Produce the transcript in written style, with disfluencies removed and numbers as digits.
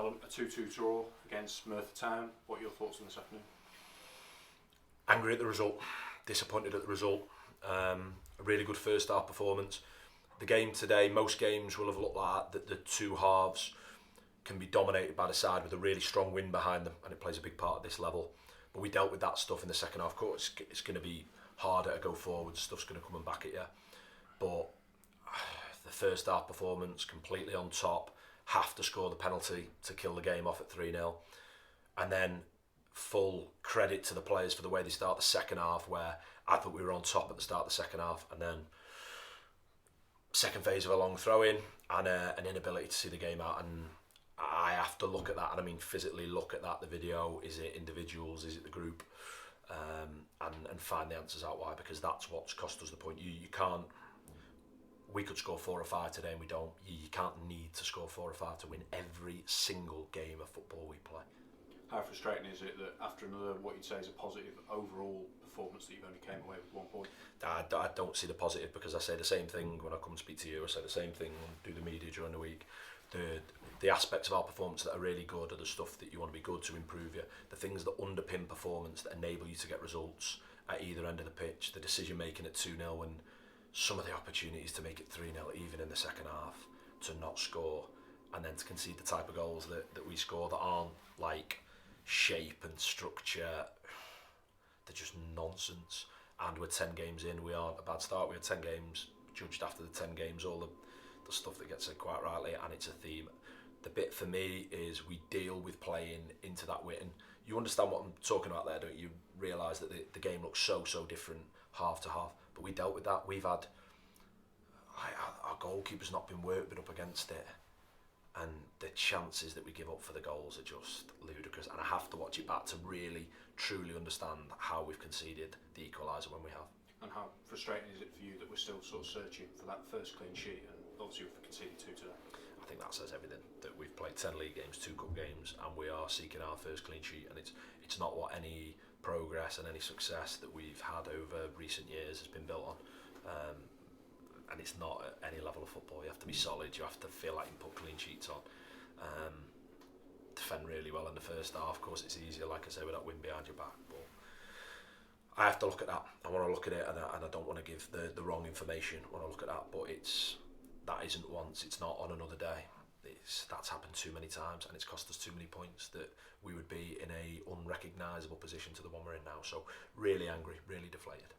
on a 2-2 draw against Merthyr Town. What are your thoughts on this afternoon? Angry at the result, disappointed at the result. A really good first half performance. The game today, most games will have looked like that. The two halves can be dominated by the side with a really strong wind behind them, and it plays a big part at this level. But we dealt with that stuff in the second half. Of course, it's going to be harder to go forward. Stuff's going to come and back at you. But the first half performance, completely on top. Have to score the penalty to kill the game off at 3-0. And then full credit to the players for the way they start the second half, where I thought we were on top at the start of the second half, and then second phase of a long throw-in and an inability to see the game out. And I have to look at that, and I mean physically look at that, the video. Is it individuals, is it the group? And find the answers out why, because that's what's cost us the point. You can't, we could score 4 or 5 today and we don't. You can't need to score 4 or 5 to win every single game of football we play. How frustrating is it that after another, what you'd say is a positive overall performance, that you've only came away with 1 point? I don't see the positive, because I say the same thing when I come and speak to you. I say the same thing and do the media during the week. The aspects of our performance that are really good are the stuff that you want to be good to improve you. The things that underpin performance, that enable you to get results at either end of the pitch. The decision making at 2-0 and some of the opportunities to make it 3-0 even in the second half, to not score and then to concede the type of goals that we score that aren't like shape and structure. They're just nonsense. And we're 10 games in. We aren't a bad start. We had 10 games, judged after the 10 games, all the stuff that gets said quite rightly, and it's a theme. The bit for me is we deal with playing into that win. You understand what I'm talking about there, don't you? You realise that the game looks so different half to half, but we dealt with that. We've had our goalkeeper's not been worked up against it, and the chances that we give up for the goals are just ludicrous. And I have to watch it back to really truly understand how we've conceded the equaliser when we have. And how frustrating is it for you that we're still sort of searching for that first clean sheet, and obviously we've conceded 2 today? I think that says everything, that we've played 10 league games, 2 cup games, and we are seeking our first clean sheet. And it's not what any progress and any success that we've had over recent years has been built on. And it's not at any level of football. You have to be solid, you have to feel like you can put clean sheets on. Defend really well in the first half. Of course, it's easier, like I say, with that wind behind your back. But I have to look at that. I want to look at it, and I don't want to give the wrong information when I look at that. But that isn't once, it's not on another day. That's happened too many times, and it's cost us too many points that we would be in a unrecognisable position to the one we're in now. So really angry, really deflated.